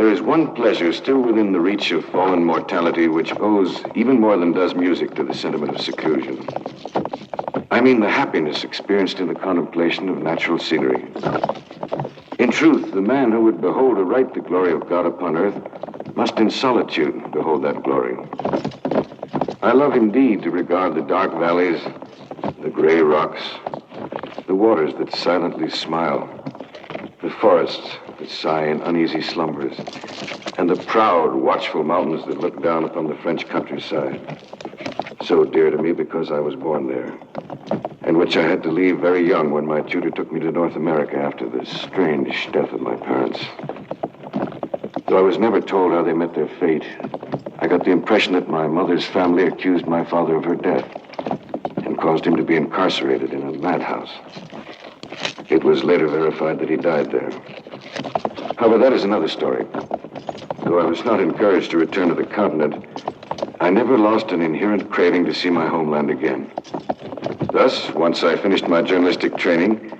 there is one pleasure still within the reach of fallen mortality which owes, even more than does music, to the sentiment of seclusion. I mean the happiness experienced in the contemplation of natural scenery. In truth, the man who would behold aright the glory of God upon earth must in solitude behold that glory. I love indeed to regard the dark valleys, the gray rocks, the waters that silently smile, the forests that sigh in uneasy slumbers, and the proud, watchful mountains that look down upon the French countryside, so dear to me because I was born there, and which I had to leave very young when my tutor took me to North America after the strange death of my parents. Though I was never told how they met their fate, I got the impression that my mother's family accused my father of her death and caused him to be incarcerated in a madhouse. It was later verified that he died there. However, that is another story. Though I was not encouraged to return to the continent, I never lost an inherent craving to see my homeland again. Thus, once I finished my journalistic training,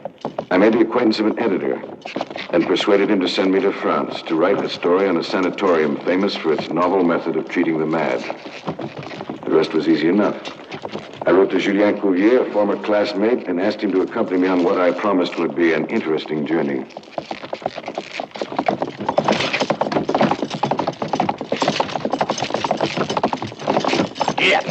I made the acquaintance of an editor and persuaded him to send me to France to write a story on a sanatorium famous for its novel method of treating the mad. The rest was easy enough. I wrote to Julien Cuvier, a former classmate, and asked him to accompany me on what I promised would be an interesting journey. Yeah.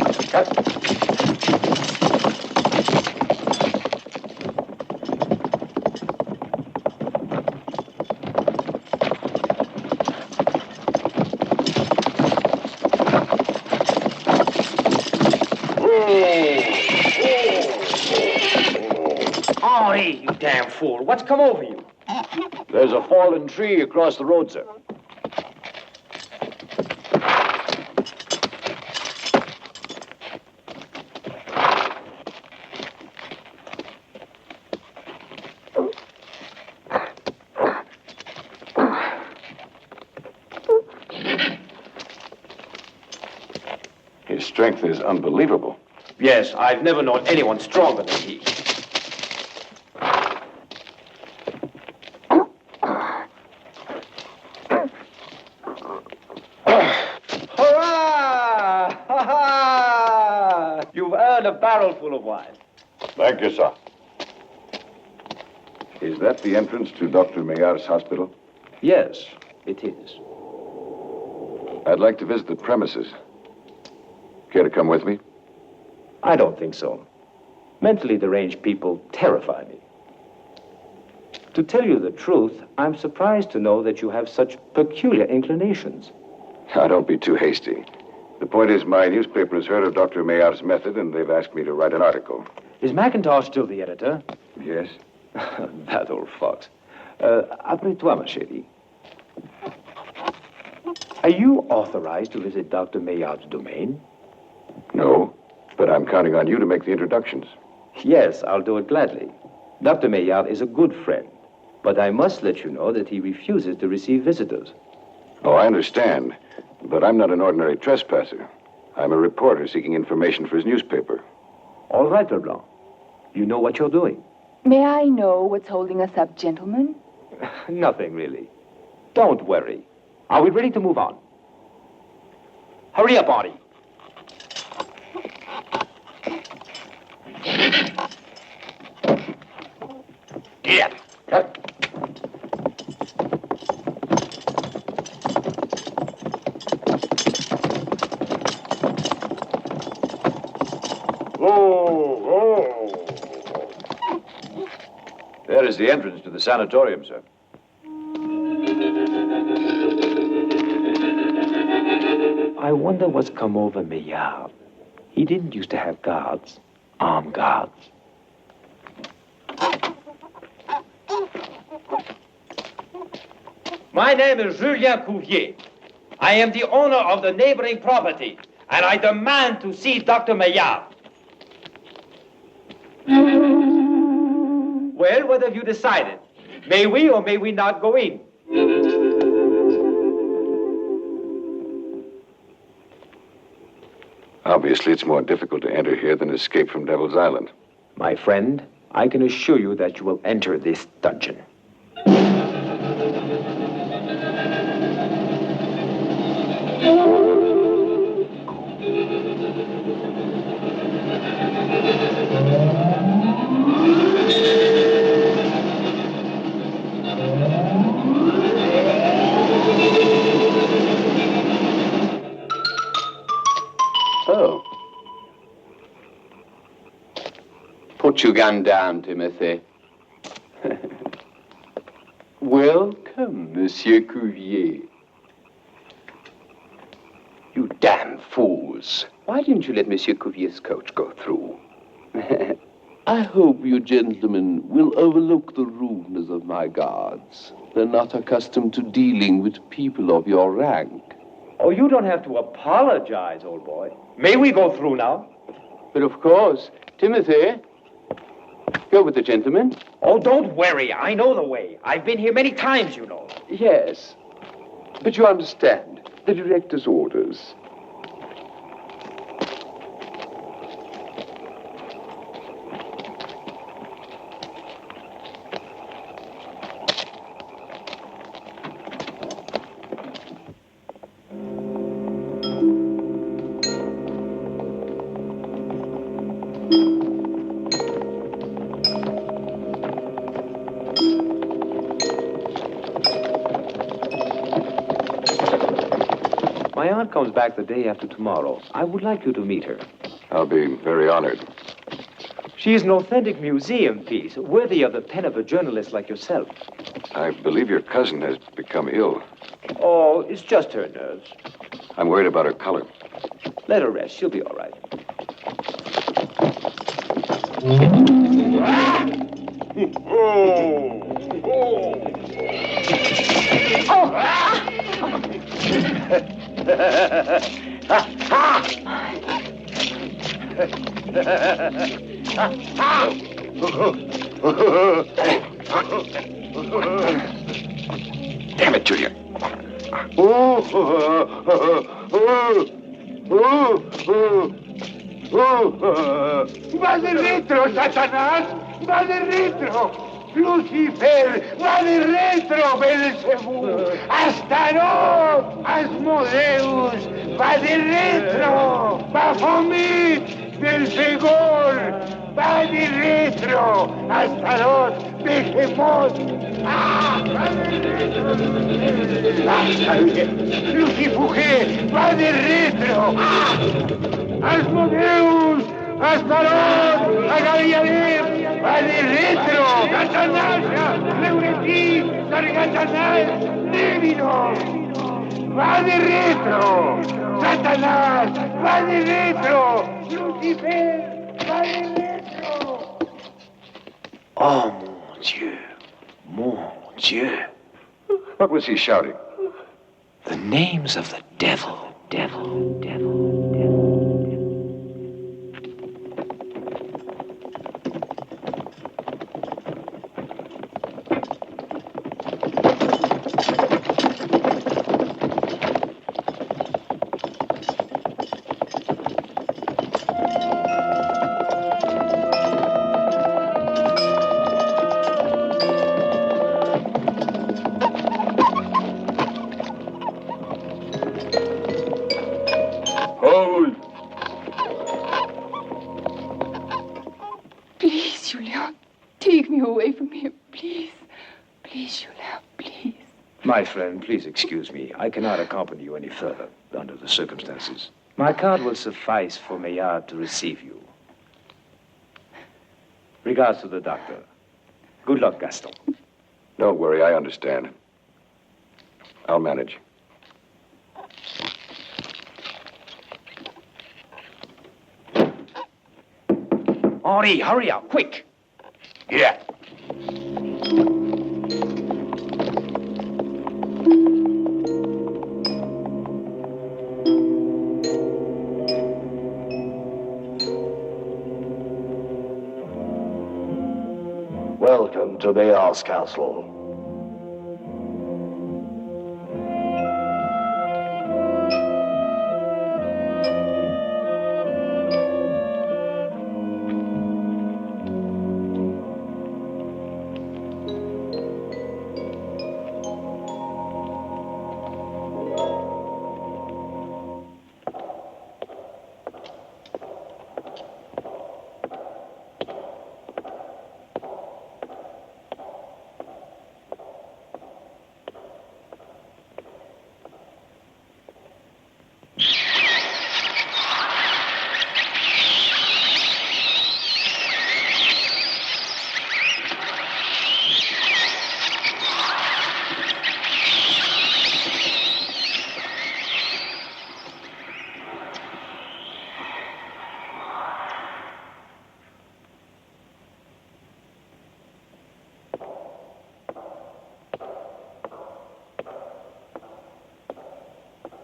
Henri, you damn fool. What's come over you? There's a fallen tree across the road, sir. His strength is unbelievable. Yes, I've never known anyone stronger than he. Hurrah! Ha-ha! You've earned a barrel full of wine. Thank you, sir. Is that the entrance to Dr. Maillard's hospital? Yes, it is. I'd like to visit the premises. Care to come with me? I don't think so. Mentally deranged people terrify me. To tell you the truth, I'm surprised to know that you have such peculiar inclinations. Now, don't be too hasty. The point is, my newspaper has heard of Dr. Maillard's method, and they've asked me to write an article. Is McIntosh still the editor? Yes? That old fox. Après-toi, ma chérie. Are you authorized to visit Dr. Maillard's domain? No, but I'm counting on you to make the introductions. Yes, I'll do it gladly. Dr. Maillard is a good friend, but I must let you know that he refuses to receive visitors. Oh, I understand, but I'm not an ordinary trespasser. I'm a reporter seeking information for his newspaper. All right, Leblanc. You know what you're doing. May I know what's holding us up, gentlemen? Nothing, really. Don't worry. Are we ready to move on? Hurry up, Artie. Yeah. There is the entrance to the sanatorium, sir. I wonder what's come over Maillard. He didn't used to have guards, armed guards. My name is Julien Cuvier. I am the owner of the neighboring property, and I demand to see Dr. Maillard. Well, what have you decided? May we or may we not go in? Obviously, it's more difficult to enter here than escape from Devil's Island. My friend, I can assure you that you will enter this dungeon. Oh. Put your gun down, Timothy. Welcome, Monsieur Cuvier. You damn fools. Why didn't you let Monsieur Cuvier's coach go through? I hope you gentlemen will overlook the rudeness of my guards. They're not accustomed to dealing with people of your rank. Oh, you don't have to apologize, old boy. May we go through now? But of course, Timothy, go with the gentleman. Oh, don't worry. I know the way. I've been here many times, you know. Yes, but you understand the director's orders. My aunt comes back the day after tomorrow. I would like you to meet her. I'll be very honored. She is an authentic museum piece, worthy of the pen of a journalist like yourself. I believe your cousin has become ill. Oh, it's just her nerves. I'm worried about her color. Let her rest. She'll be all right. Damn it, Julia. ¡Va de retro, Satanás! ¡Va de retro! ¡Lucifer! ¡Va de retro, Belcebú! ¡Astarot! ¡Asmodeus! ¡Va de retro! ¡Baphomet! ¡Belfegor! ¡Va de retro! ¡Astarot! ¡Behemoth! ¡Ah! ¡Va de retro! ¡Lucifuge! ¡Va de retro! ¡Ah! ¡Asmodeus! ¡Astarot! ¡Agalianem! ¡Va de retro! ¡Satanás! ¡Leuretí! ¡Sargatanás! ¡Névino! ¡Va de retro! ¡Satanás! ¡Va de retro! ¡Lucifer! ¡Va de retro! Oh, mon Dieu. Mon Dieu. What was he shouting? The names of the devil. Devil, devil, devil. Please, Julian, take me away from here, please. Please, Julian, please. My friend, please excuse me. I cannot accompany you any further under the circumstances. My card will suffice for Maillard to receive you. Regards to the doctor. Good luck, Gaston. Don't worry, I understand. I'll manage. Henri, hurry up, quick. Yeah. Welcome to Maillard's castle.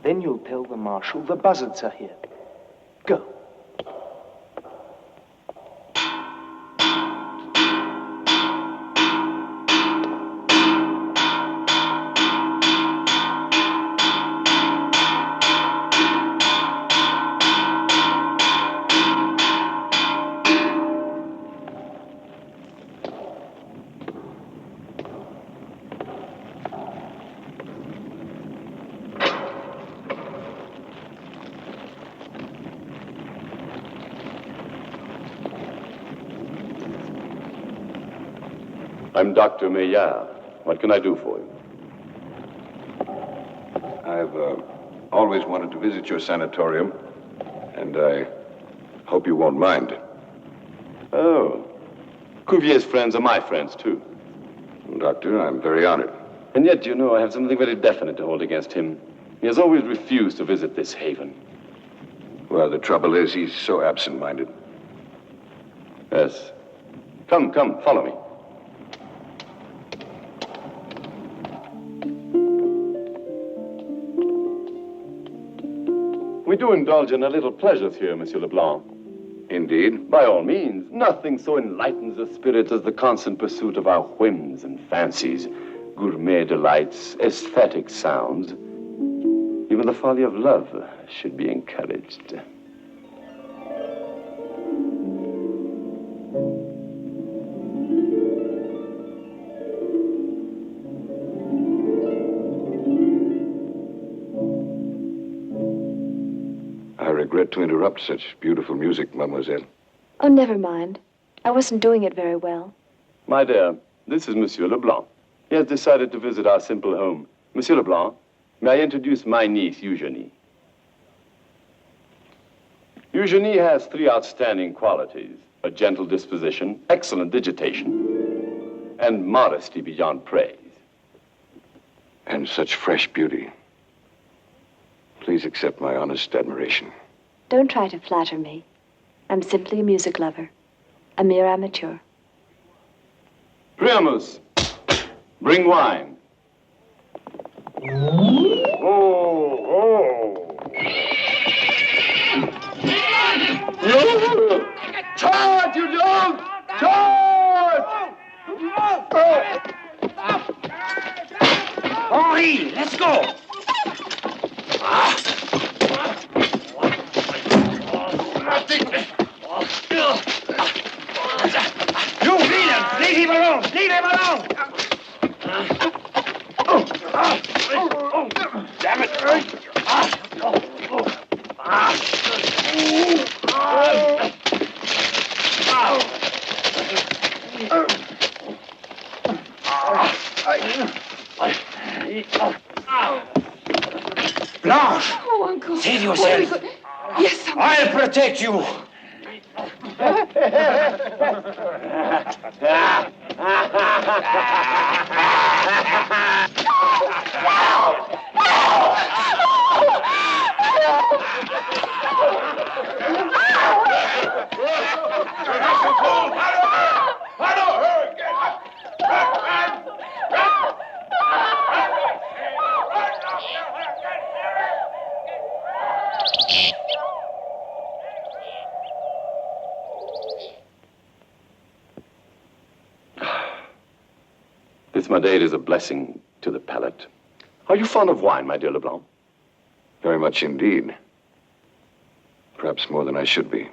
Then you'll tell the marshal the buzzards are here. Go. I'm Dr. Maillard. What can I do for you? I've always wanted to visit your sanatorium, and I hope you won't mind. Oh. Cuvier's friends are my friends, too. Doctor, I'm very honored. And yet, you know, I have something very definite to hold against him. He has always refused to visit this haven. Well, the trouble is, he's so absent-minded. Yes. Come, follow me. We do indulge in a little pleasures here, Monsieur Leblanc. Indeed? By all means. Nothing so enlightens the spirit as the constant pursuit of our whims and fancies, gourmet delights, aesthetic sounds. Even the folly of love should be encouraged. I regret to interrupt such beautiful music, mademoiselle. Oh, never mind. I wasn't doing it very well. My dear, this is Monsieur Leblanc. He has decided to visit our simple home. Monsieur Leblanc, may I introduce my niece, Eugenie? Eugenie has 3 outstanding qualities: a gentle disposition, excellent digitation, and modesty beyond praise. And such fresh beauty. Please accept my honest admiration. Don't try to flatter me. I'm simply a music lover. A mere amateur. Priamus, bring wine. Charge, you dog! Charge! Henri, let's go! You villain! Leave him alone! Leave him alone! Damn it! Blanche! Oh, Uncle. Save yourself. Yes, Uncle. I'll protect you. This Madeira is a blessing to the palate. Are you fond of wine, my dear Leblanc? Very much indeed. Perhaps more than I should be.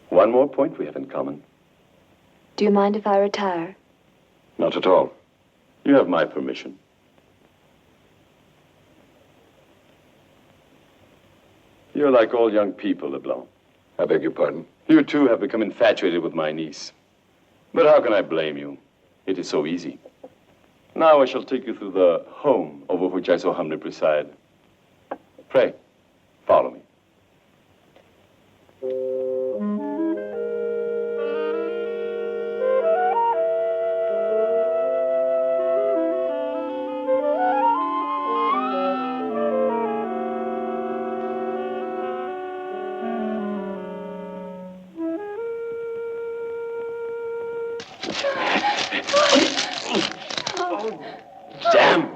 One more point we have in common. Do you mind if I retire? Not at all. You have my permission. You're like all young people, Leblanc. I beg your pardon? You, too, have become infatuated with my niece. But how can I blame you? It is so easy. Now I shall take you through the home over which I so humbly preside. Pray, follow me. Damn!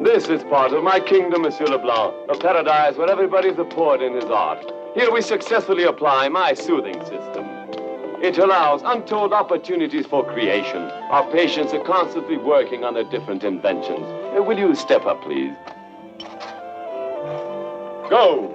This is part of my kingdom, Monsieur Leblanc, a paradise where everybody's a poet in his art. Here we successfully apply my soothing system. It allows untold opportunities for creation. Our patients are constantly working on their different inventions. Will you step up, please? Go!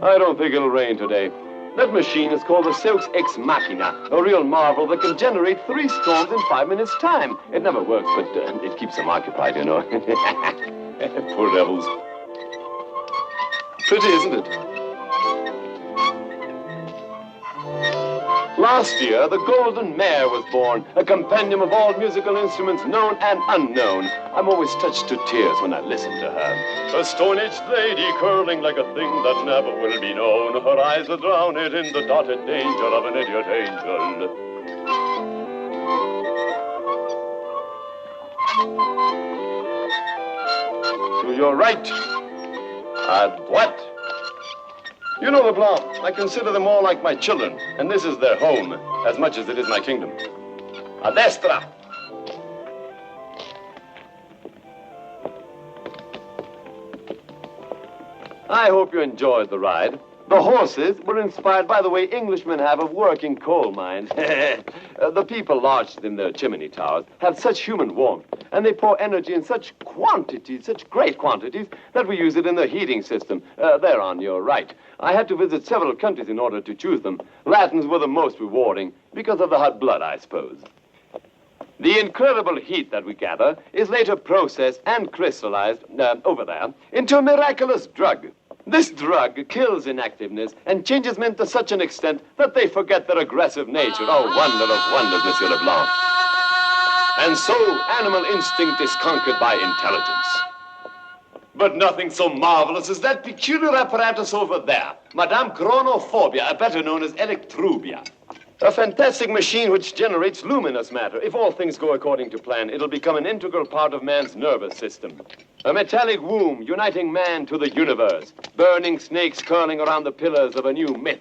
I don't think it'll rain today. That machine is called the Seux Ex Machina, a real marvel that can generate 3 storms in 5 minutes' time. It never works, but it keeps them occupied, you know. Poor devils. Pretty, isn't it? Last year, the Golden Mare was born, a compendium of all musical instruments known and unknown. I'm always touched to tears when I listen to her. A stone-aged lady curling like a thing that never will be known. Her eyes are drowned in the dotted danger of an idiot angel. To your right. À droite. You know, Leblanc, I consider them all like my children, and this is their home, as much as it is my kingdom. A destra. I hope you enjoyed the ride. The horses were inspired by the way Englishmen have of working coal mines. The people lodged in their chimney towers have such human warmth, and they pour energy in such quantities, such great quantities, that we use it in the heating system. There on your right. I had to visit several countries in order to choose them. Latins were the most rewarding, because of the hot blood, I suppose. The incredible heat that we gather is later processed and crystallized, over there, into a miraculous drug. This drug kills inactiveness and changes men to such an extent that they forget their aggressive nature. Oh, wonder of wonders, Monsieur Leblanc. And so, animal instinct is conquered by intelligence. But nothing so marvelous as that peculiar apparatus over there, Madame Chronophobia, better known as Electrubia. A fantastic machine which generates luminous matter. If all things go according to plan, it'll become an integral part of man's nervous system. A metallic womb uniting man to the universe. Burning snakes curling around the pillars of a new myth.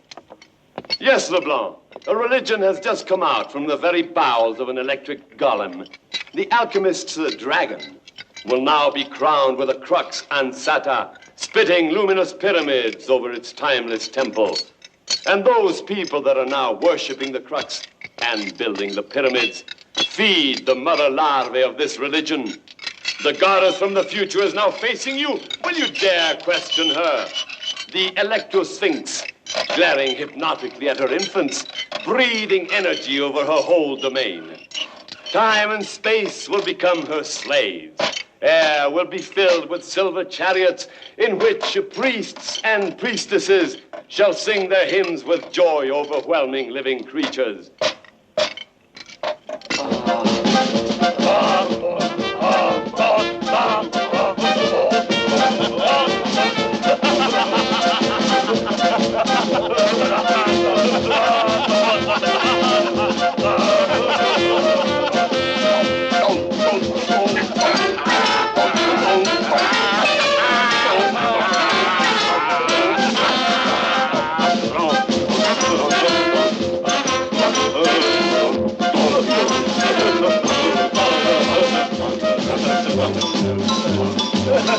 Yes, Leblanc, a religion has just come out from the very bowels of an electric golem. The alchemist's dragon will now be crowned with a crux ansata, spitting luminous pyramids over its timeless temple. And those people that are now worshipping the crux and building the pyramids feed the mother larvae of this religion. The goddess from the future is now facing you. Will you dare question her? The Electro-Sphinx, glaring hypnotically at her infants, breathing energy over her whole domain. Time and space will become her slaves. Air will be filled with silver chariots in which priests and priestesses shall sing their hymns with joy overwhelming living creatures.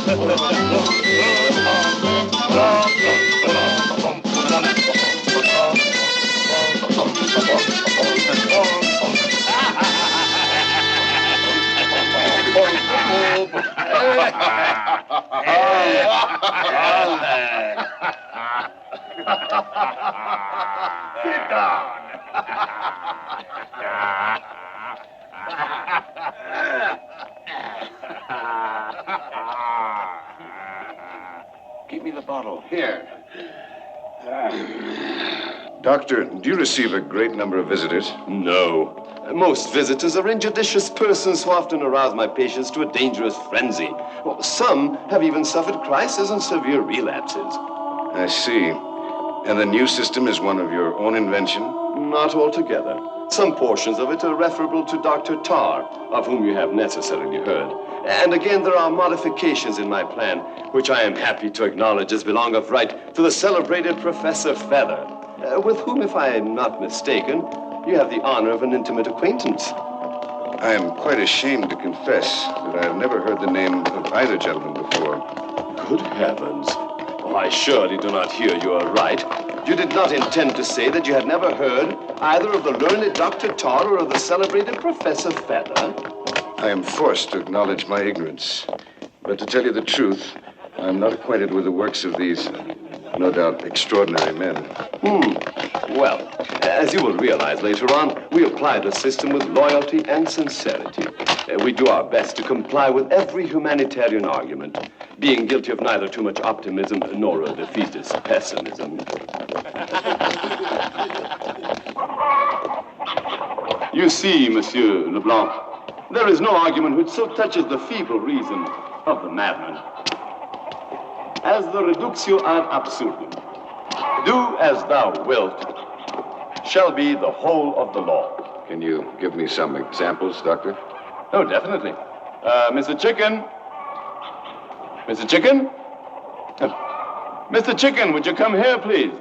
Sit down. Give me the bottle. Here. Doctor, do you receive a great number of visitors? No. Most visitors are injudicious persons who often arouse my patients to a dangerous frenzy. Well, some have even suffered crises and severe relapses. I see. And the new system is one of your own invention? Not altogether. Some portions of it are referable to Dr. Tarr, of whom you have necessarily heard. And again, there are modifications in my plan, which I am happy to acknowledge as belong of right to the celebrated Professor Feather, with whom, if I am not mistaken, you have the honor of an intimate acquaintance. I am quite ashamed to confess that I have never heard the name of either gentleman before. Good heavens. Oh, I surely do not hear you aright. You did not intend to say that you had never heard either of the learned Dr. Tarr or of the celebrated Professor Feather? I am forced to acknowledge my ignorance. But to tell you the truth, I am not acquainted with the works of these, no doubt, extraordinary men. Well, as you will realize later on, we apply the system with loyalty and sincerity. We do our best to comply with every humanitarian argument, being guilty of neither too much optimism nor a defeatist pessimism. You see, Monsieur Leblanc, there is no argument which so touches the feeble reason of the madman as the reductio ad absurdum. Do as thou wilt shall be the whole of the law. Can you give me some examples, Doctor? Oh, definitely. Mr. Chicken? Mr. Chicken? Mr. Chicken, would you come here, please?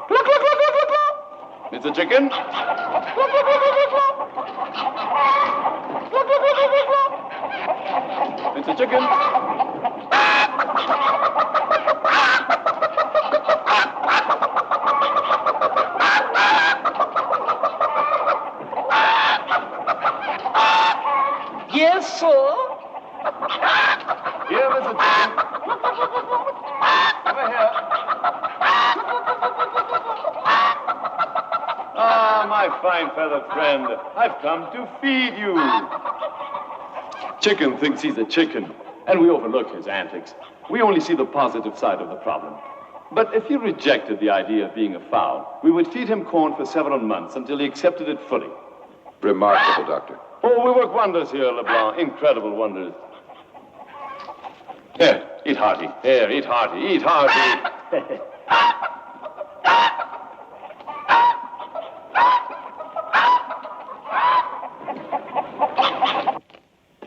Cluck, cluck, cluck, cluck, cluck. Mr. Chicken? Cluck, cluck, cluck, cluck, cluck. Cluck, cluck, cluck, cluck, cluck. Mr. Chicken? Yes, sir. Here, Mr. Chicken. Over here. Ah, my fine feathered friend, I've come to feed you. Chicken thinks he's a chicken, and we overlook his antics. We only see the positive side of the problem. But if he rejected the idea of being a fowl, we would feed him corn for several months until he accepted it fully. Remarkable, Doctor. Oh, we work wonders here, Leblanc. Incredible wonders. Here, eat hearty. Here, eat hearty. Eat hearty.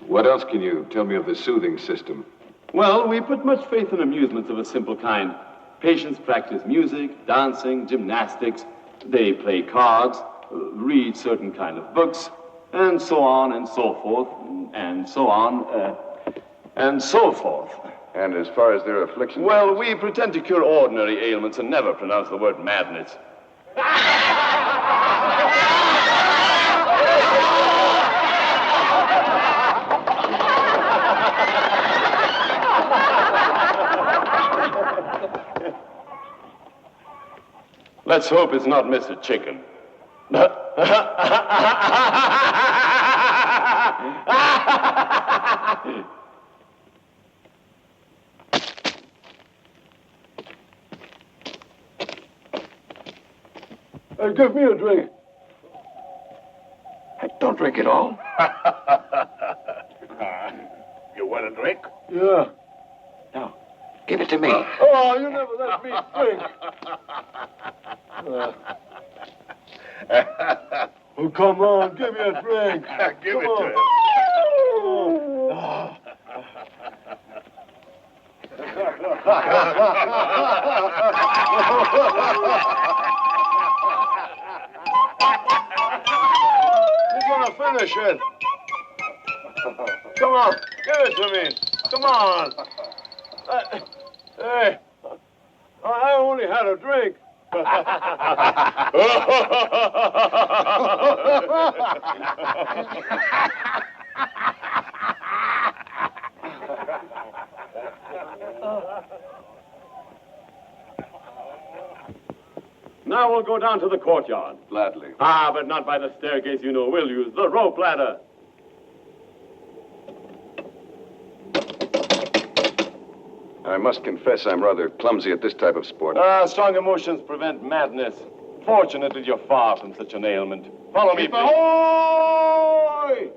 What else can you tell me of the soothing system? Well, we put much faith in amusements of a simple kind. Patients practice music, dancing, gymnastics. They play cards, read certain kind of books, and so on and so forth, and so on, and so forth. And as far as their affliction? Well, we pretend to cure ordinary ailments and never pronounce the word madness. Let's hope it's not Mr. Chicken. Give me a drink. Don't drink it all. You want a drink? Yeah. No. Give it to me. Oh, you never let me drink. Oh, come on, give me a drink. Give come it on. to him. Oh. He's gonna finish it. Come on, give it to me. Come on. Hey, I only had a drink. Now we'll go down to the courtyard. Gladly. Ah, but not by the staircase, you know. We'll use the rope ladder. I must confess I'm rather clumsy at this type of sport. Strong emotions prevent madness. Fortunately, you're far from such an ailment. Follow me, Keep please. ahoy!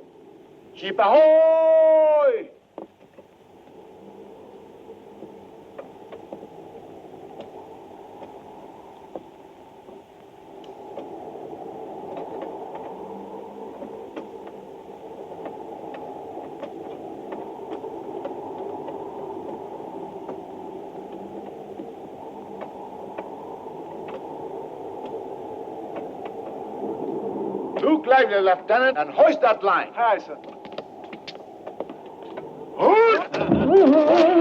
Keep ahoy! Look lively, Lieutenant, and hoist that line. Aye, sir. Hoist!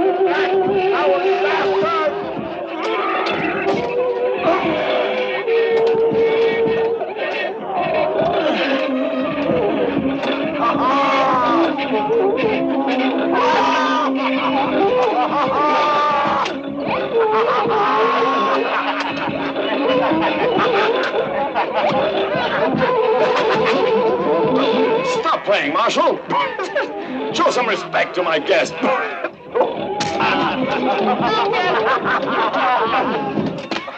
Stop playing, Marshal. Show some respect to my guest.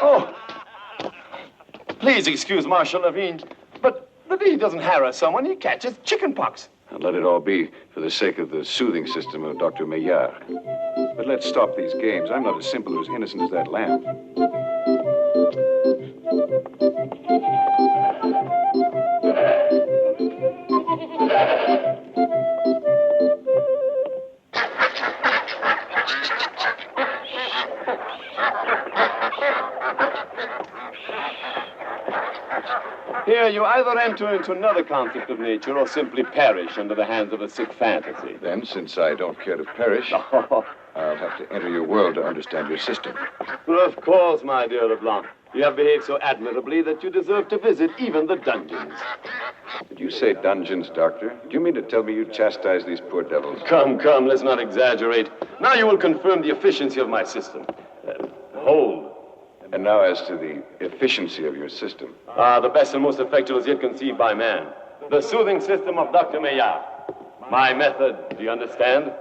Oh. Please excuse Marshal Levine, but he doesn't harass someone. He catches chicken pox. And let it all be for the sake of the soothing system of Dr. Maillard. But let's stop these games. I'm not as simple or as innocent as that lamb. Here, you either enter into another concept of nature or simply perish under the hands of a sick fantasy. Then, since I don't care to perish, I'll have to enter your world to understand your system. Well, of course, my dear Leblanc. You have behaved so admirably that you deserve to visit even the dungeons. Did you say dungeons, Doctor? Do you mean to tell me you chastise these poor devils? Come, let's not exaggerate. Now you will confirm the efficiency of my system. Hold. And now as to the efficiency of your system. The best and most effective as yet conceived by man. The soothing system of Dr. Maillard. My method, do you understand?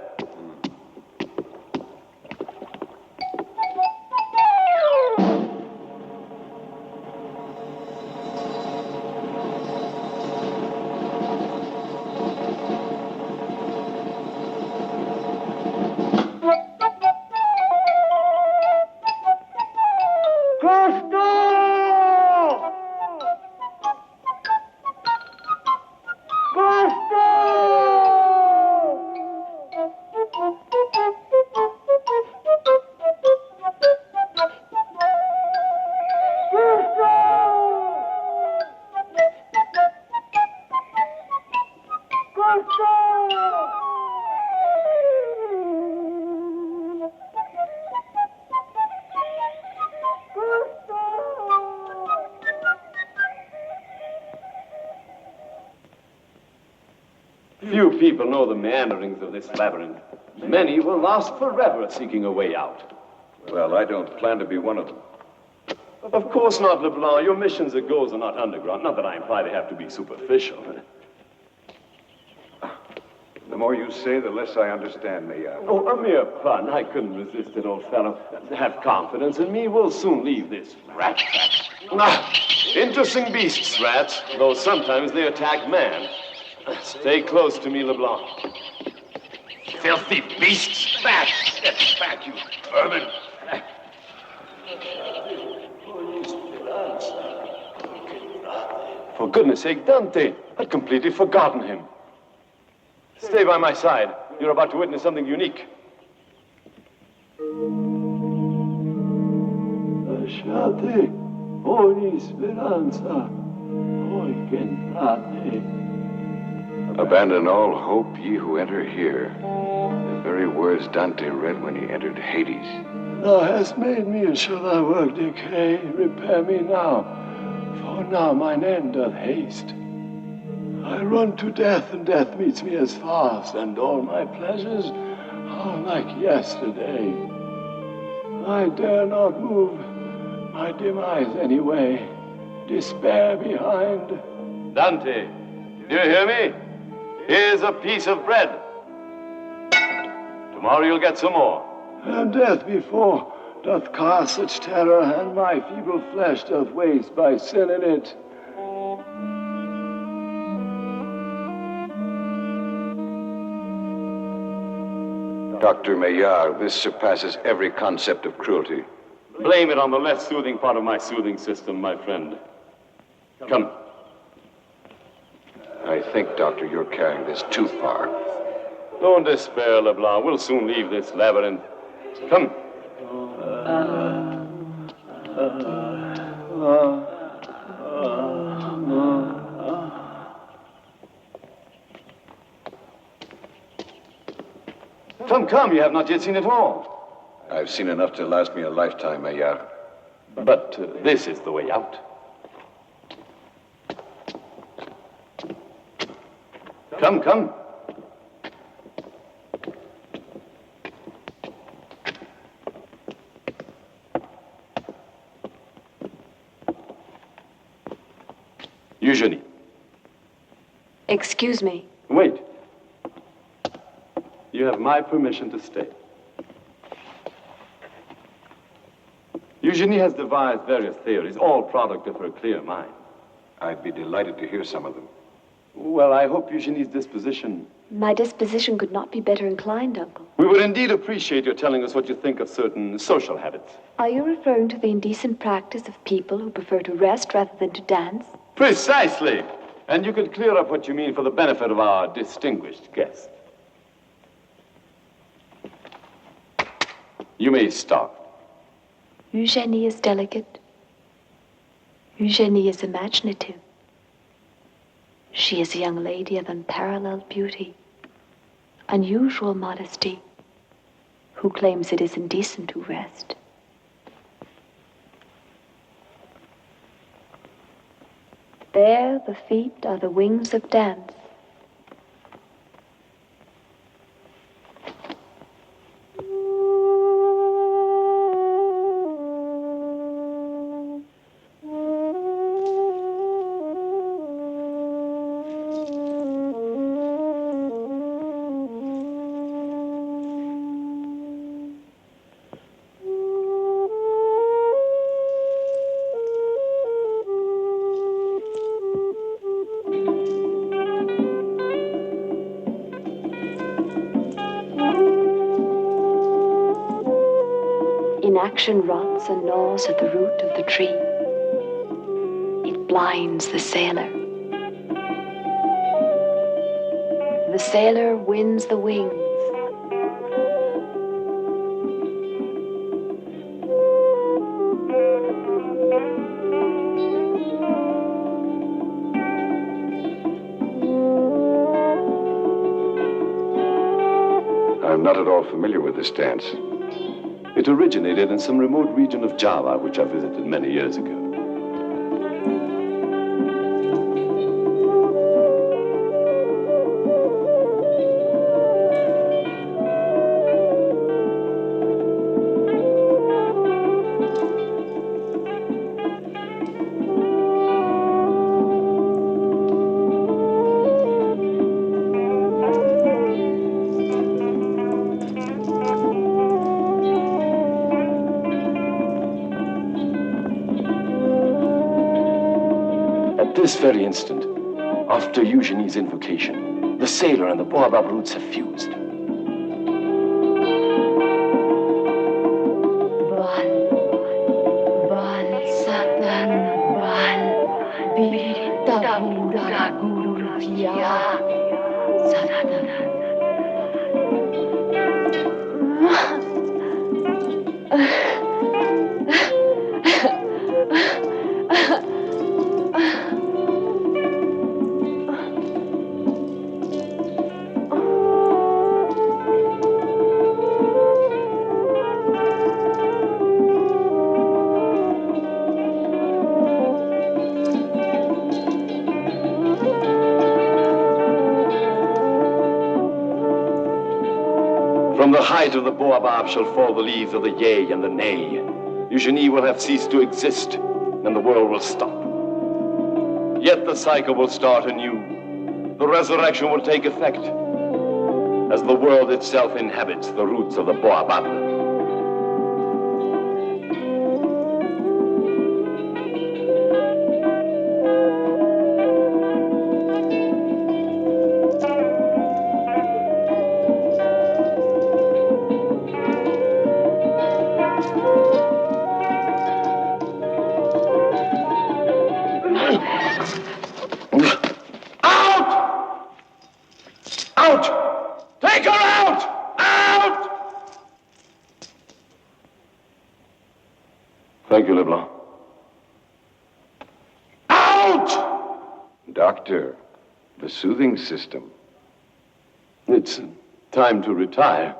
Few people know the meanderings of this labyrinth. Many will last forever seeking a way out. Well, I don't plan to be one of them. Of course not, Leblanc. Your missions and goals are not underground. Not that I imply they have to be superficial. The more you say, the less I understand, Maillard. Oh, a mere pun. I couldn't resist it, old fellow. Have confidence in me. We'll soon leave this rat trap. Interesting beasts, rats, though sometimes they attack man. Stay close to me, Leblanc. Filthy beasts! Back! Step back, you vermin! For goodness sake, Dante! I'd completely forgotten him. Stay by my side. You're about to witness something unique. Lasciate ogni speranza, voi che entrate. Abandon all hope, ye who enter here. The very words Dante read when he entered Hades. Thou hast made me, and shall thy work decay? Repair me now, for now mine end doth haste. I run to death, and death meets me as fast, and all my pleasures are like yesterday. I dare not move my demise anyway. Despair behind. Dante, do you hear me? Here's a piece of bread. Tomorrow you'll get some more. And death before doth cast such terror, and my feeble flesh doth waste by sin in it. Dr. Maillard, this surpasses every concept of cruelty. Blame it on the less soothing part of my soothing system, my friend. Come. I think, Doctor, you're carrying this too far. Don't despair, Leblanc. We'll soon leave this labyrinth. Come. Come, you have not yet seen it all. I've seen enough to last me a lifetime, Maillard. But this is the way out. Come. Eugenie. Excuse me. Wait. You have my permission to stay. Eugenie has devised various theories, all product of her clear mind. I'd be delighted to hear some of them. Well, I hope Eugenie's disposition... My disposition could not be better inclined, Uncle. We would indeed appreciate your telling us what you think of certain social habits. Are you referring to the indecent practice of people who prefer to rest rather than to dance? Precisely! And you could clear up what you mean for the benefit of our distinguished guest. You may start. Eugenie is delicate. Eugenie is imaginative. She is a young lady of unparalleled beauty, unusual modesty, who claims it is indecent to rest. There, the feet are the wings of dance. Inaction rots and gnaws at the root of the tree. It blinds the sailor. The sailor wins the wings. I'm not at all familiar with this dance. It originated in some remote region of Java, which I visited many years ago. This very instant, after Eugenie's invocation, the sailor and the baobab roots have fused. From the height of the baobab shall fall the leaves of the yea and the nay. Eugenie will have ceased to exist, and the world will stop. Yet the cycle will start anew. The resurrection will take effect, as the world itself inhabits the roots of the baobab. Thank you, Leblanc. Out! Doctor, the soothing system. It's time to retire.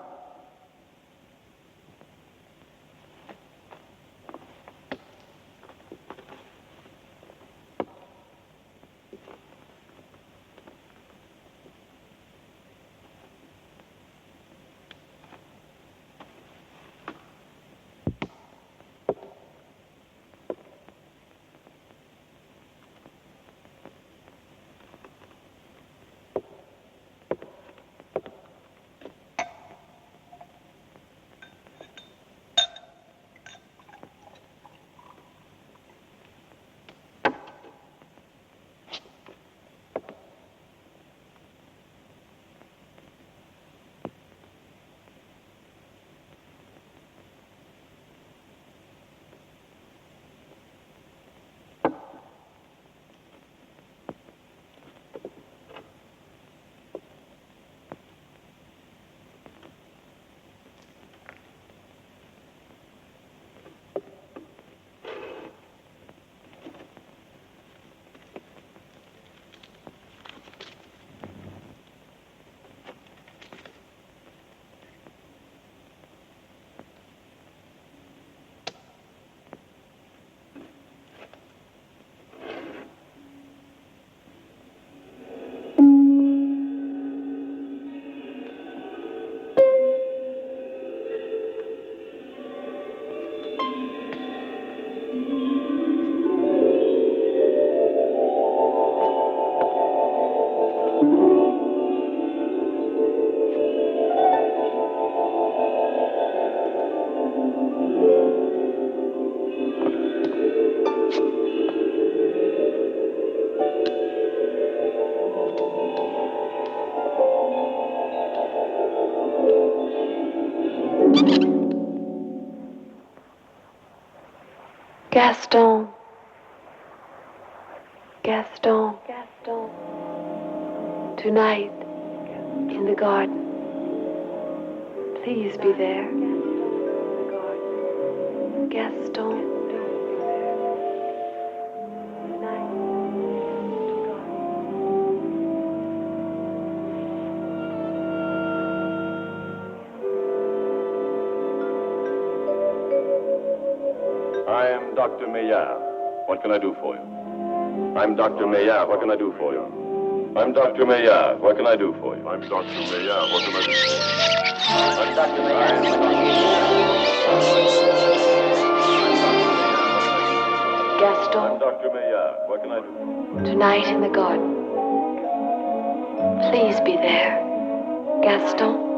Gaston. Gaston. Gaston. Tonight, in the garden. Please be there. Gaston. I am Dr. Maillard. What can I do for you? I'm Dr. Maillard. What can I do for you? I'm Dr. Maillard. What can I do for you? I'm Dr. Maillard. What can I do for you? I'm Dr. Maillard. Gaston. I'm Dr. Maillard. What can I do for you? Tonight in the garden. Please be there. Gaston.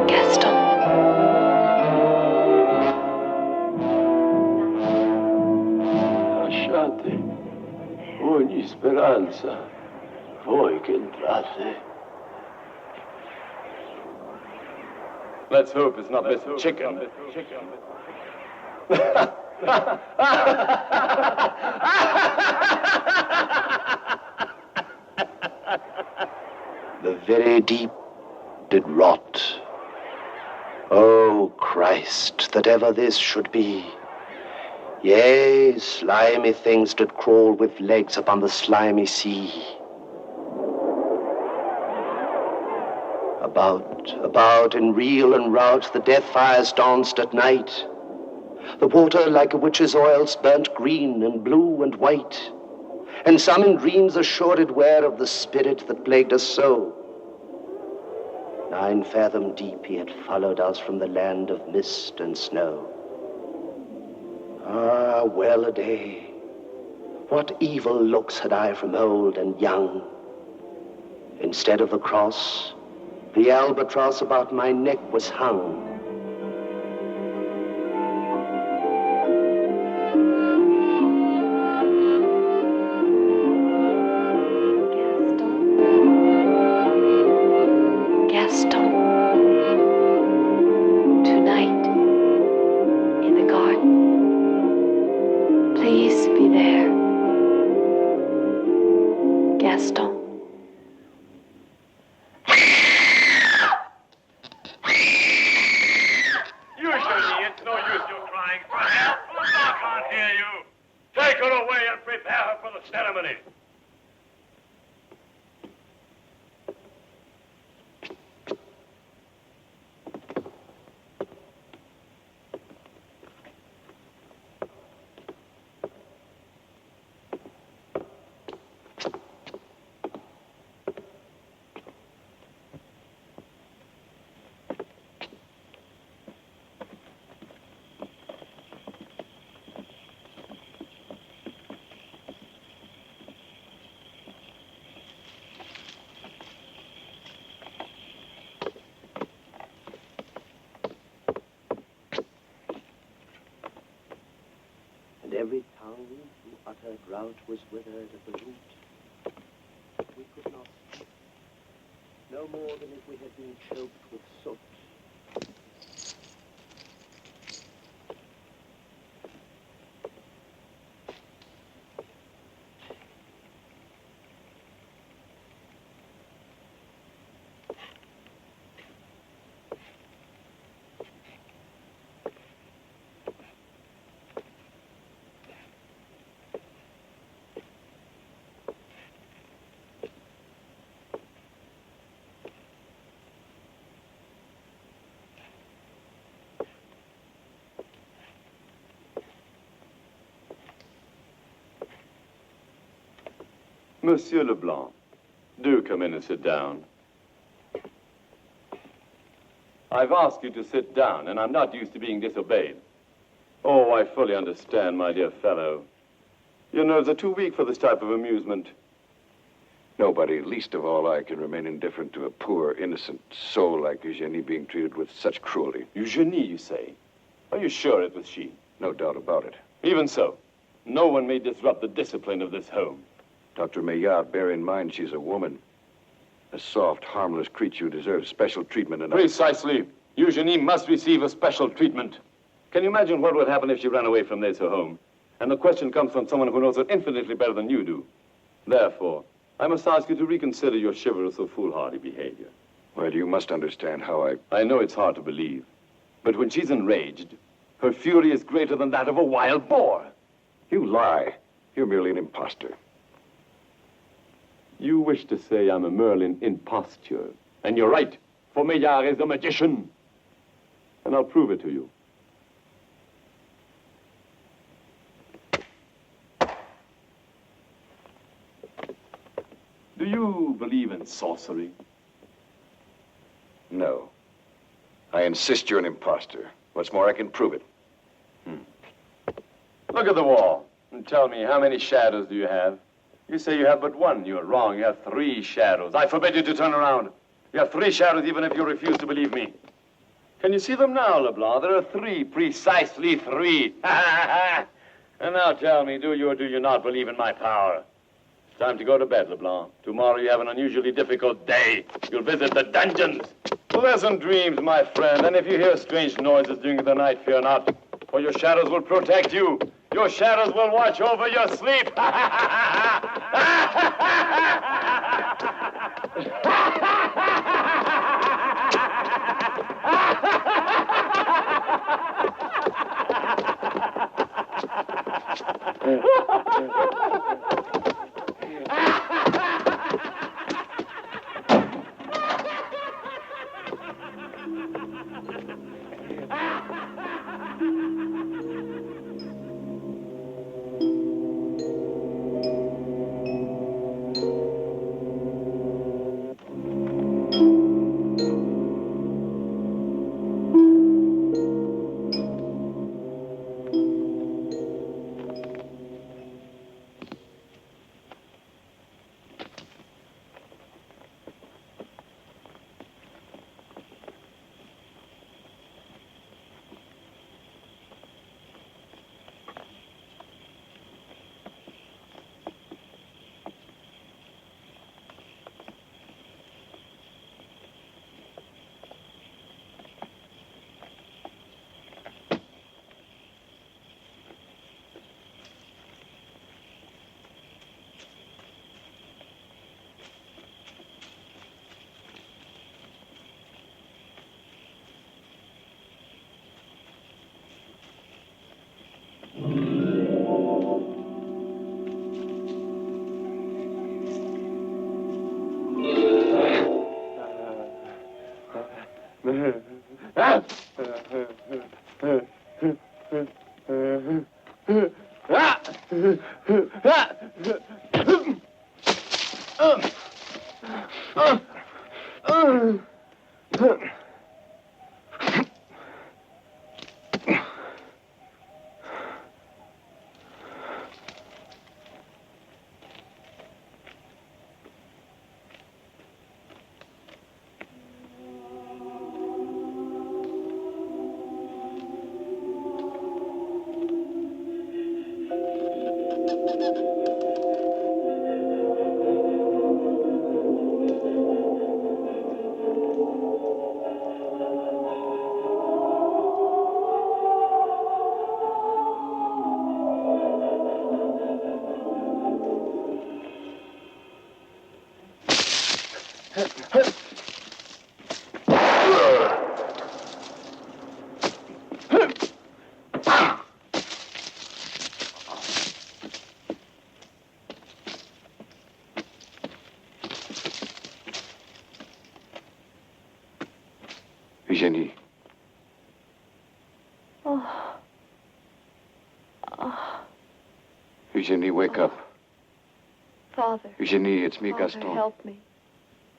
Gaston. Lasciate ogni speranza, voi che entrate. Let's hope it's not this chicken. The very deep did rot. Oh, Christ, that ever this should be. Yea, slimy things did crawl with legs upon the slimy sea. About in reel and rout the death fires danced at night. The water like a witch's oils burnt green and blue and white. And some in dreams assured were of the spirit that plagued us so. 9 fathom deep he had followed us from the land of mist and snow. Ah, well a day. What evil looks had I from old and young. Instead of the cross, the albatross about my neck was hung. Every tongue who uttered drought was withered at the root. We could not speak, no more than if we had been choked with soot. Monsieur Leblanc, do come in and sit down. I've asked you to sit down, and I'm not used to being disobeyed. Oh, I fully understand, my dear fellow. Your nerves are too weak for this type of amusement. Nobody, least of all I, can remain indifferent to a poor, innocent soul like Eugenie being treated with such cruelty. Eugenie, you say? Are you sure it was she? No doubt about it. Even so, no one may disrupt the discipline of this home. Dr. Maillard, bear in mind she's a woman. A soft, harmless creature who deserves special treatment and... Precisely. Eugenie must receive a special treatment. Can you imagine what would happen if she ran away from this her home? And the question comes from someone who knows her infinitely better than you do. Therefore, I must ask you to reconsider your chivalrous or foolhardy behavior. Well, you must understand how I know it's hard to believe, but when she's enraged, her fury is greater than that of a wild boar. You lie. You're merely an imposter. You wish to say I'm a Merlin imposture. And you're right, for Maillard is a magician. And I'll prove it to you. Do you believe in sorcery? No. I insist you're an imposter. What's more, I can prove it. Look at the wall and tell me, how many shadows do you have? You say you have but one. You're wrong. You have 3 shadows. I forbid you to turn around. You have 3 shadows even if you refuse to believe me. Can you see them now, Leblanc? There are 3, precisely 3. And now tell me, do you or do you not believe in my power? It's time to go to bed, Leblanc. Tomorrow you have an unusually difficult day. You'll visit the dungeons. Pleasant dreams, my friend. And if you hear strange noises during the night, fear not, for your shadows will protect you. Your shadows will watch over your sleep. Eugenie. Oh. Eugenie, wake up. Father. Eugenie, it's me, Father, Gaston. help me.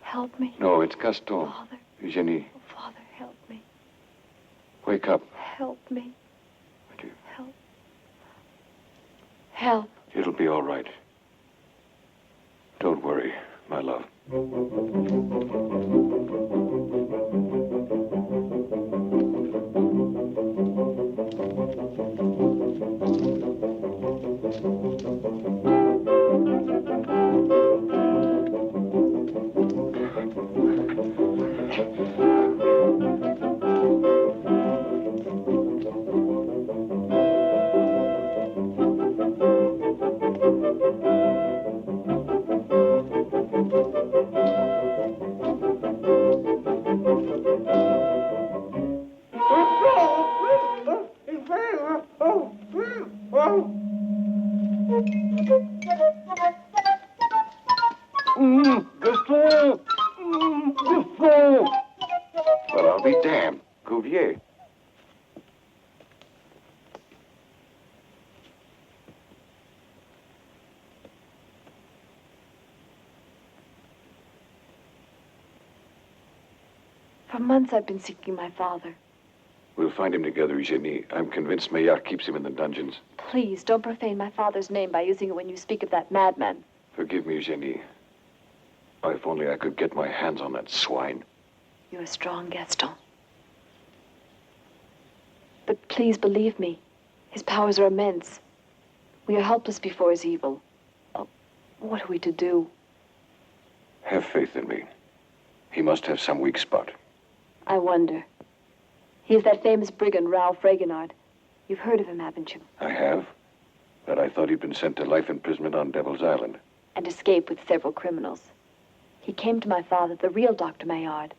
Help me. No, it's Gaston. Father. Eugenie, Oh, Father, help me. wake up. Help me. Would you? Help. Help. It'll be all right. Don't worry, my love. Well, I'll be damned. Cuvier. For months I've been seeking my father. We'll find him together, Eugenie. I'm convinced Maillard keeps him in the dungeons. Please, don't profane my father's name by using it when you speak of that madman. Forgive me, Eugenie. Oh, if only I could get my hands on that swine. You're strong, Gaston. But please believe me. His powers are immense. We are helpless before his evil. Oh, what are we to do? Have faith in me. He must have some weak spot. I wonder. He is that famous brigand, Ralph Fragonard. You've heard of him, haven't you? I have. But I thought he'd been sent to life imprisonment on Devil's Island. And escaped with several criminals. He came to my father, the real Dr. Maillard.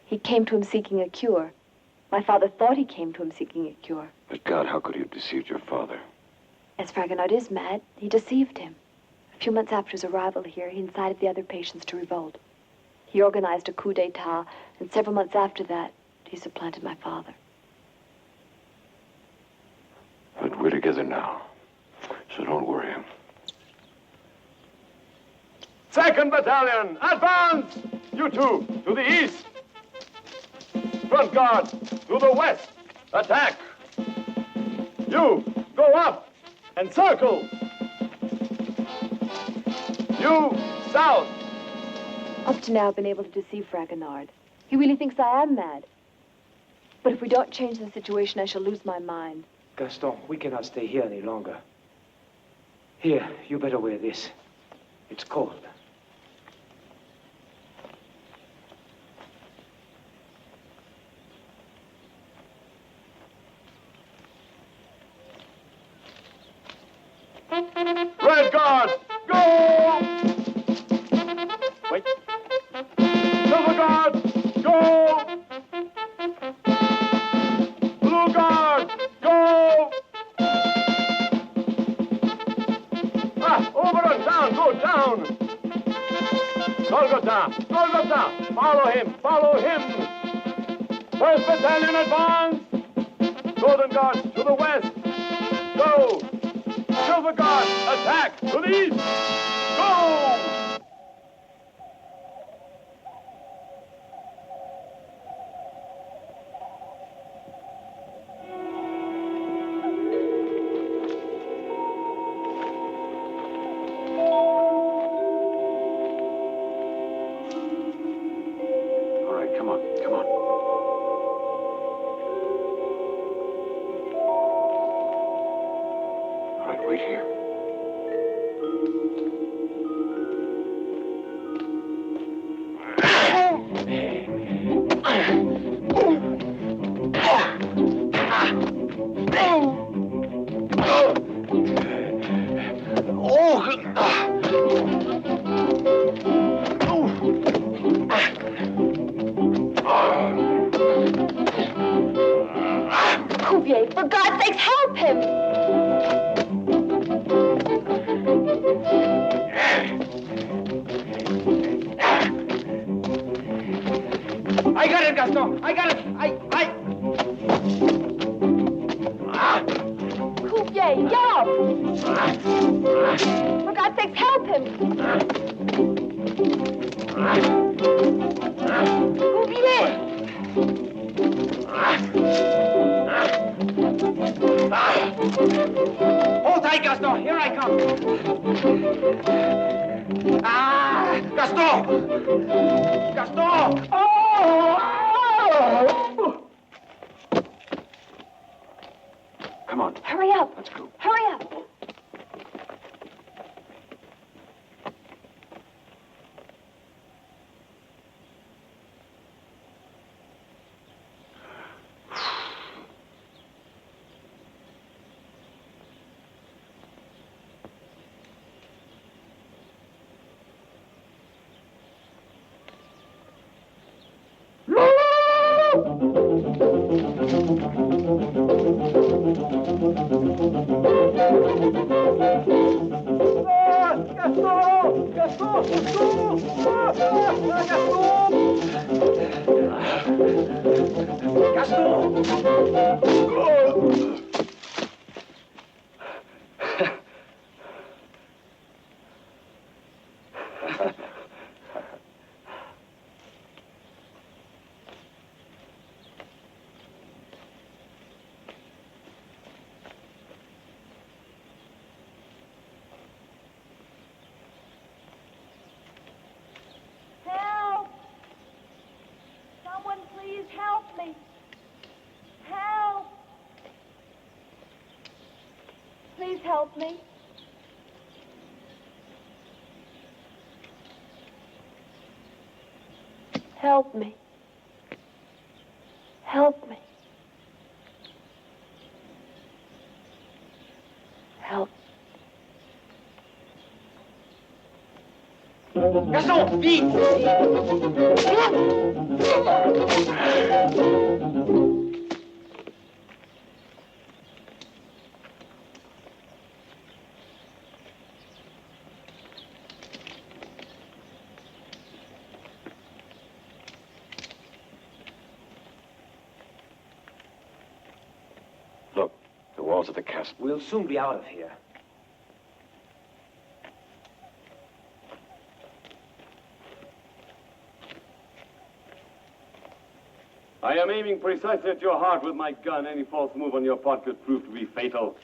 He came to him seeking a cure. My father thought he came to him seeking a cure. But God, how could he have deceived your father? As Fragonard is mad, he deceived him. A few months after his arrival here, he incited the other patients to revolt. He organized a coup d'etat, and several months after that, he supplanted my father. But we're together now, so don't worry. Second Battalion, advance! You two, to the east. Front guard, to the west. Attack! You, go up and circle. You, south. Up to now, I've been able to deceive Fragonard. He really thinks I am mad. But if we don't change the situation, I shall lose my mind. Gaston, we cannot stay here any longer. Here, you better wear this. It's cold. Red Guard, go! Wait. Silver Guard, go! Blue Guard, go! Over and down, go down! Golgotha, Golgotha, follow him! First Battalion, advance! Golden Guard, to the west, go! Silver Guard, attack! To the east! Go! Wait here. Cuvier, for God's sakes, help him! I got it, Gaston! I got it! Cuvier, get up! For God's sakes, help him! Cuvier! Hold tight, Gaston! Here I come! Gaston! Gaston! Come on. Hurry up! Let's go. Hurry up! Help! Someone please help me! Help! Please help me. Help me. Help me. Help. Gaston, vite! Look, the walls of the castle. We'll soon be out of here. I am aiming precisely at your heart with my gun. Any false move on your part could prove to be fatal.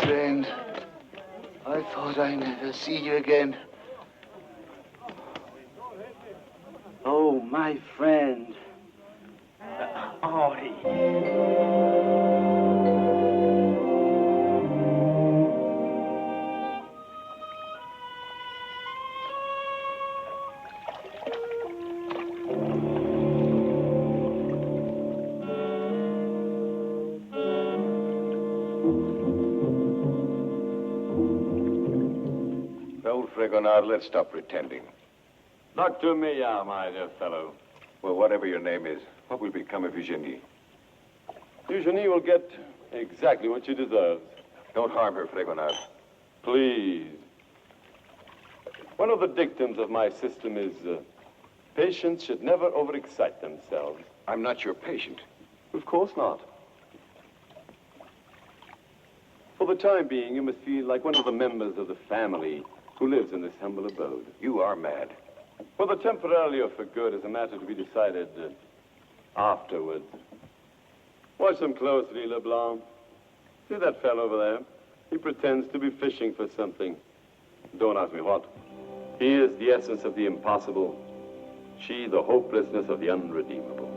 friend. I thought I'd never see you again. Oh, my friend. Artie. Well, Fregonard, let's stop pretending. Dr. Meillard, my dear fellow. Well, whatever your name is, what will become of Eugenie? Eugenie will get exactly what she deserves. Don't harm her, Fregonard. Please. One of the dictums of my system is patients should never overexcite themselves. I'm not your patient. Of course not. For the time being, you must feel like one of the members of the family who lives in this humble abode. You are mad. Whether temporarily or for good is a matter to be decided afterwards. Watch them closely, LeBlanc. See that fellow over there? He pretends to be fishing for something. Don't ask me what. He is the essence of the impossible. She, the hopelessness of the unredeemable.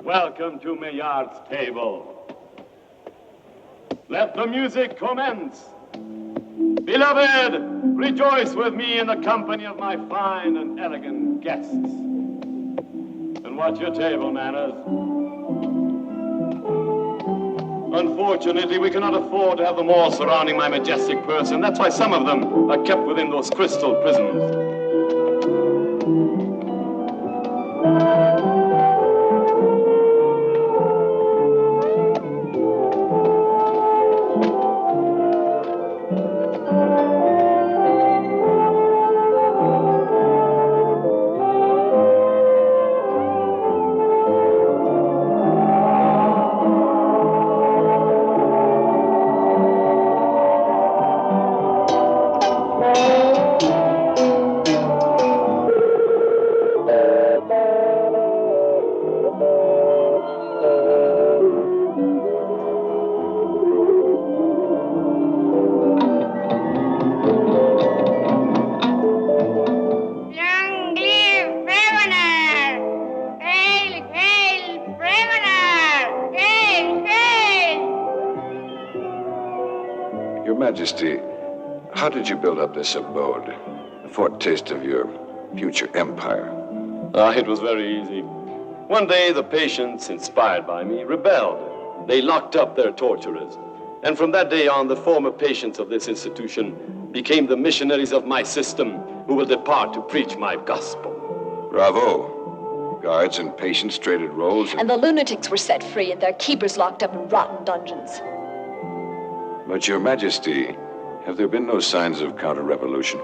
Welcome to Maillard's table. Let the music commence. Beloved, rejoice with me in the company of my fine and elegant guests. And watch your table manners. Unfortunately, we cannot afford to have them all surrounding my majestic person. That's why some of them are kept within those crystal prisons. Majesty, how did you build up this abode? A foretaste of your future empire. It was very easy. One day, the patients, inspired by me, rebelled. They locked up their torturers. And from that day on, the former patients of this institution became the missionaries of my system who will depart to preach my gospel. Bravo. Guards and patients traded roles. And the lunatics were set free and their keepers locked up in rotten dungeons. But, Your Majesty, have there been no signs of counter-revolution?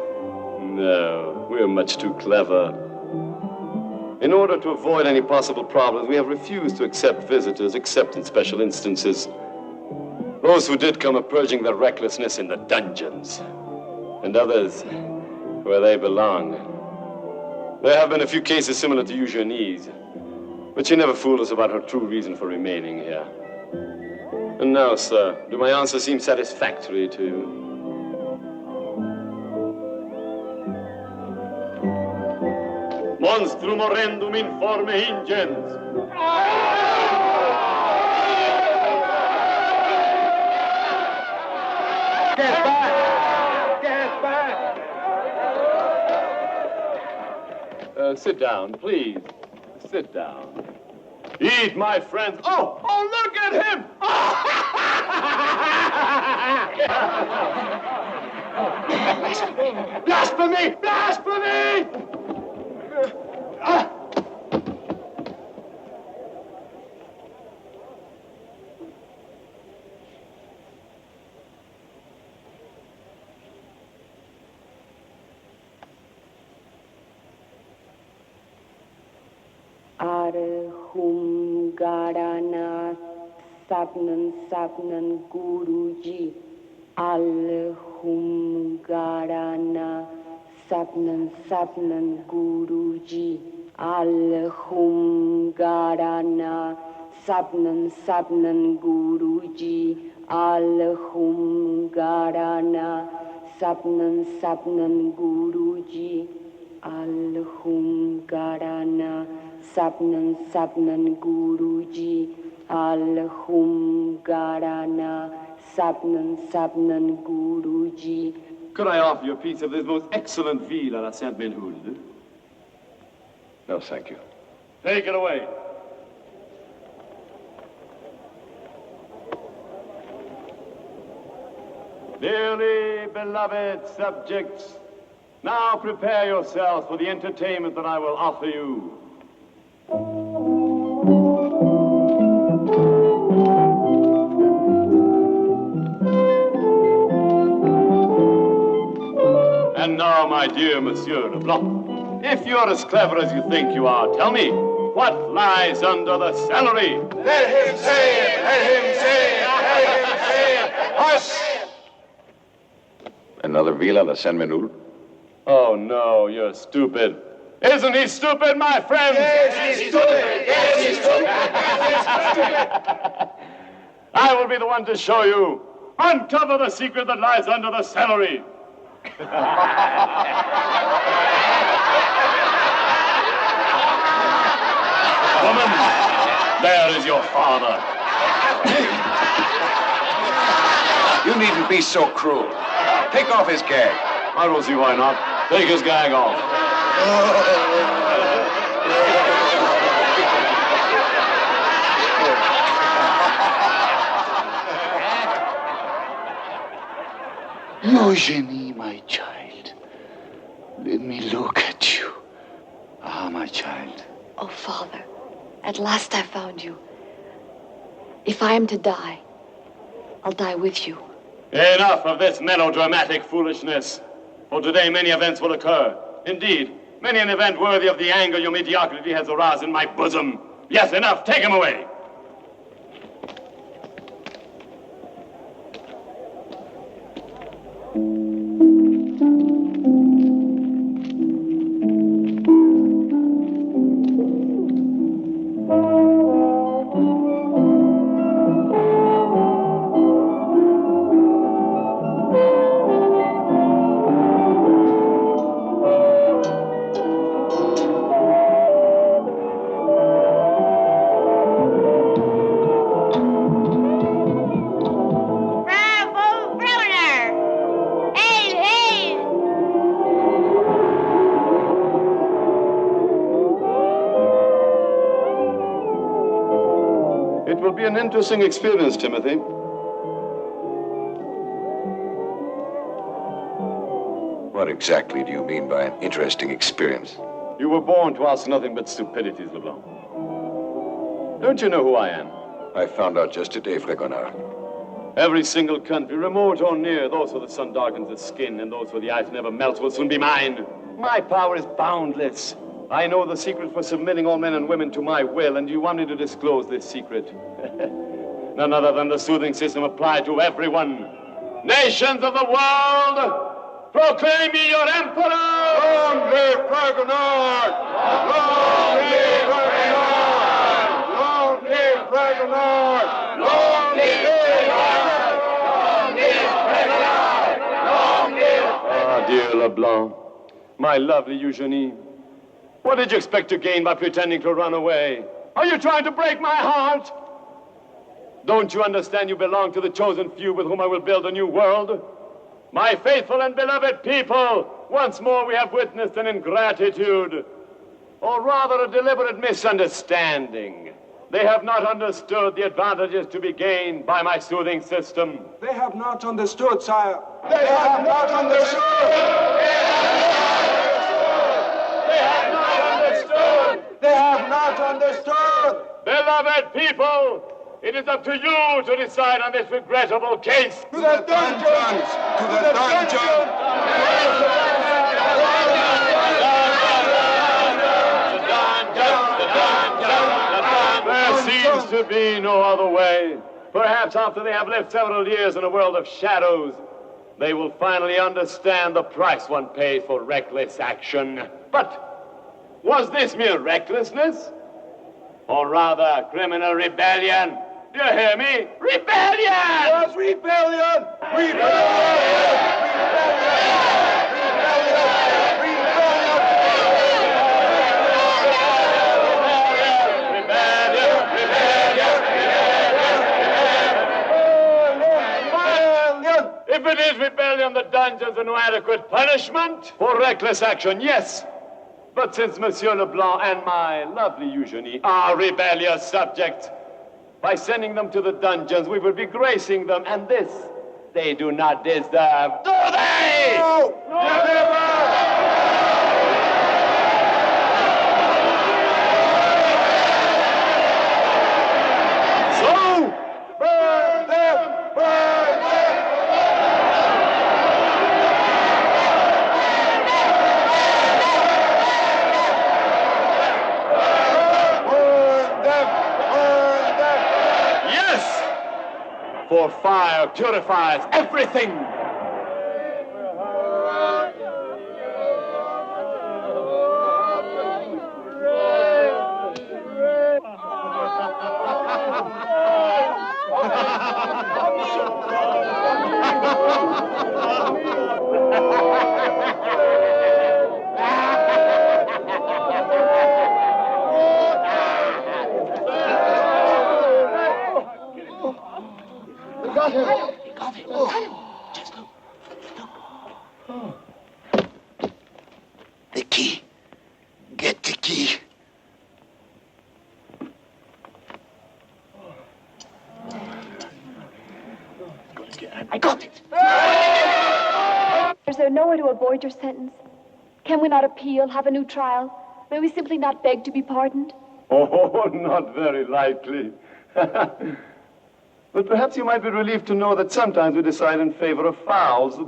No, we're much too clever. In order to avoid any possible problems, we have refused to accept visitors except in special instances. Those who did come are purging their recklessness in the dungeons, and others where they belong. There have been a few cases similar to Eugenie's, but she never fooled us about her true reason for remaining here. And now, sir, do my answers seem satisfactory to you? Monstrum horrendum informe ingens. Get back! Get back! Sit down, please. Sit down. Eat, my friends. Oh, look at him! Blasphemy! Blasphemy! Arhum Garana Sabnan Guruji. Alhum Garana Sabnan Guruji. Alhum Garana Sabnan Guruji. Alhum Garana Sabnan Guruji. Alhum Garana Sabnan Guruji. Alhum Garana Sabnan Guruji. Could I offer you a piece of this most excellent veal à la Sainte-Ménehould? No, thank you. Take it away. Dearly beloved subjects, now prepare yourselves for the entertainment that I will offer you. And now, my dear Monsieur Leblanc, if you're as clever as you think you are, tell me, what lies under the celery? Let him say it! Let him say it! Let him say it! Hush! Another veal à la Sainte-Ménehould? Oh, no, you're stupid. Isn't he stupid, my friend? Yes, he's stupid! Yes, he's stupid! Yes, he's stupid! I will be the one to show you. Uncover the secret that lies under the celery. Woman, there is your father. You needn't be so cruel. Take off his gag. I don't see why not. Take his gag off. Eugenie, my child. Let me look at you. Ah, my child. Oh, Father, at last I found you. If I am to die, I'll die with you. Enough of this melodramatic foolishness. For today, many events will occur. Indeed, many an event worthy of the anger your mediocrity has aroused in my bosom. Yes, enough. Take him away. An interesting experience, Timothy. What exactly do you mean by an interesting experience? You were born to ask nothing but stupidities, Leblanc. Don't you know who I am? I found out just today, Fragonard. Every single country, remote or near, those where the sun darkens the skin and those where the ice never melts will soon be mine. My power is boundless. I know the secret for submitting all men and women to my will, and you want me to disclose this secret. None other than the soothing system applied to everyone. Nations of the world, proclaim me your emperor! Long live Fragonard! Long live Fragonard! Long live Fragonard! Long live Fragonard! Long live Fragonard! Long live Ah, dear Leblanc, my lovely Eugenie, what did you expect to gain by pretending to run away? Are you trying to break my heart? Don't you understand you belong to the chosen few with whom I will build a new world? My faithful and beloved people, once more we have witnessed an ingratitude. or rather a deliberate misunderstanding. They have not understood the advantages to be gained by my soothing system. They have not understood, sire. They have not understood! They have not understood! They have not understood! Beloved people, it is up to you to decide on this regrettable case. To the dungeons! To the dungeons! There seems to be no other way. Perhaps after they have lived several years in a world of shadows, they will finally understand the price one pays for reckless action. But was this mere recklessness? Or rather, criminal rebellion? Do you hear me? Rebellion! Yes, rebellion! Rebellion! If it is rebellion, the dungeons are no adequate punishment for reckless action, yes. But since Monsieur Leblanc and my lovely Eugenie are rebellious subjects, by sending them to the dungeons, we would be gracing them, and this they do not deserve. Do they? No! Never! Burn them! Burn them! For fire purifies everything. The key. Get the key. I got it. Is there nowhere to avoid your sentence? Can we not appeal, have a new trial? May we simply not beg to be pardoned? Oh, not very likely. But perhaps you might be relieved to know that sometimes we decide in favor of fouls.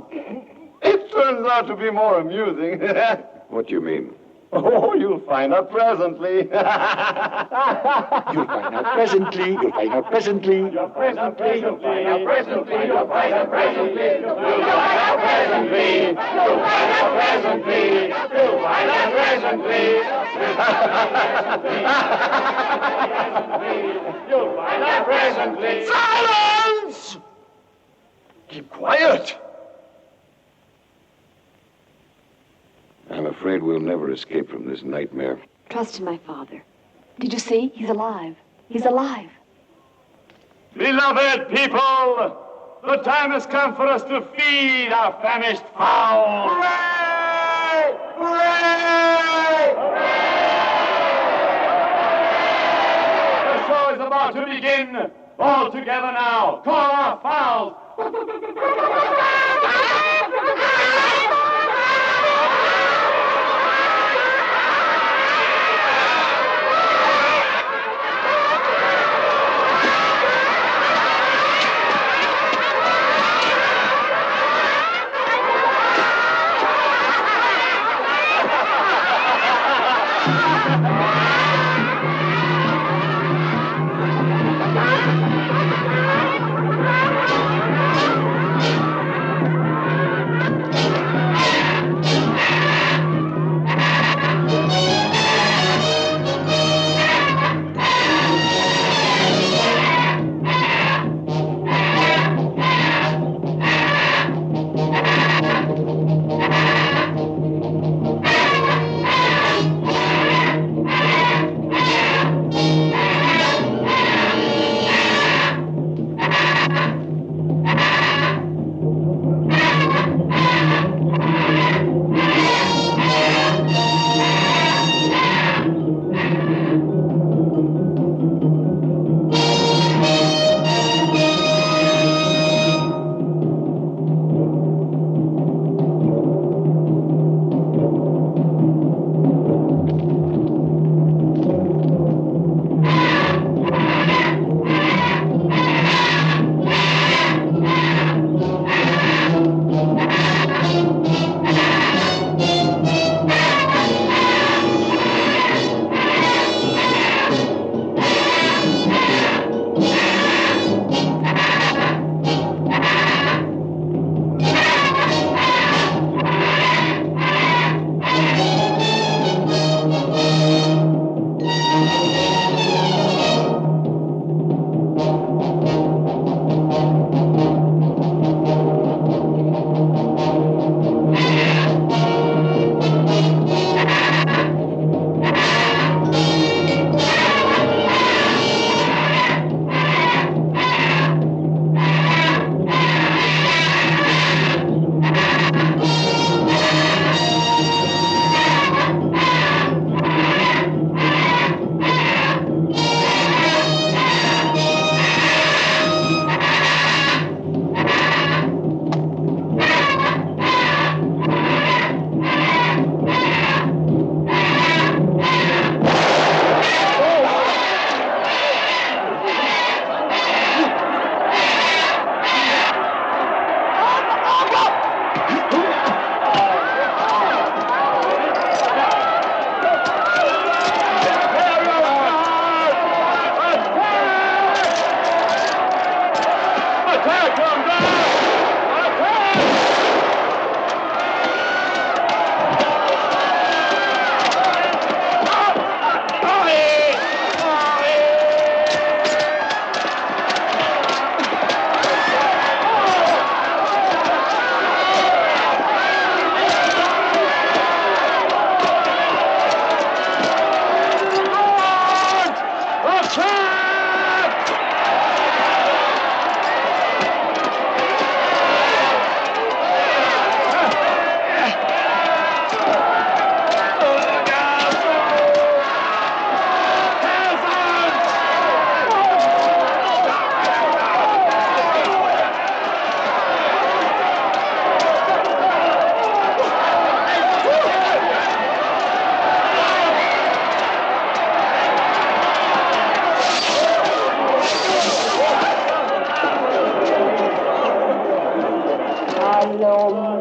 It turns out to be more amusing. What do you mean? Oh, you'll find out presently. You'll find out presently. You'll find out presently. You'll find out presently. You'll find out presently. You'll find out presently. You'll find out presently. You'll find out presently. You'll find out presently. You'll find out presently. Silence! Keep quiet. I'm afraid we'll never escape from this nightmare. Trust in my father. Did you see? He's alive. He's alive. Beloved people, the time has come for us to feed our famished fowls. Hooray! Hooray! The show is about to begin. All together now. Call our fowls.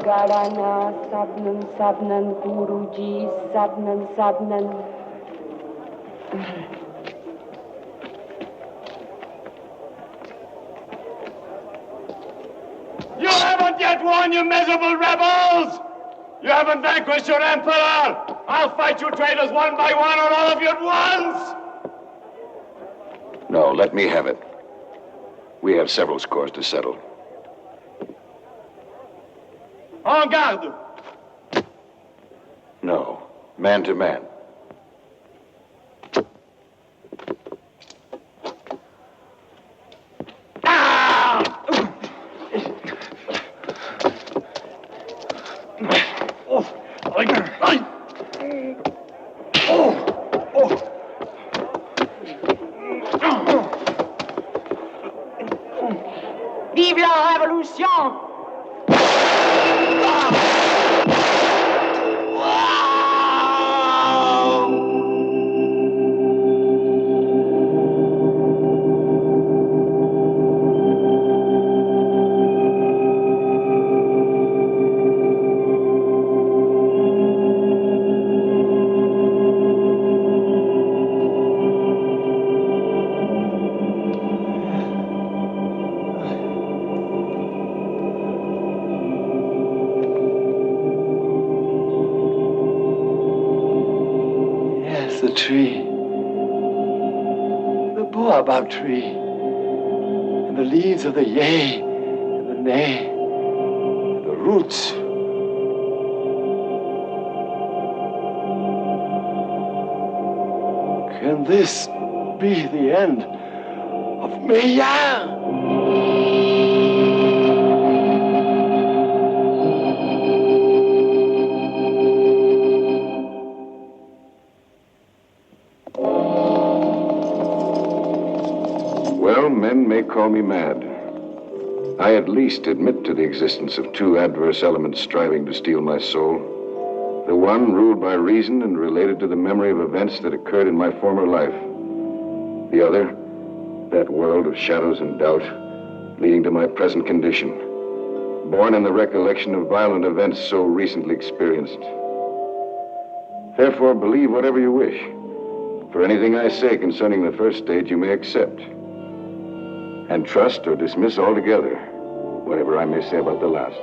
Garana, Sabnan, Sabnan, Guruji, Sabnan, Sabnan. You haven't yet won, you miserable rebels! You haven't vanquished your emperor! I'll fight you traitors one by one, or all of you at once! No, let me have it. We have several scores to settle. En garde! No, man to man. Vive la révolution! The tree. The baobab tree. And the leaves of the yay and the nay. And the roots. Can this be the end of Meillard? Well, men may call me mad. I at least admit to the existence of two adverse elements striving to steal my soul. The one ruled by reason and related to the memory of events that occurred in my former life. The other, that world of shadows and doubt, leading to my present condition, born in the recollection of violent events so recently experienced. Therefore, believe whatever you wish. For anything I say concerning the first stage, you may accept. And trust or dismiss altogether whatever I may say about the last.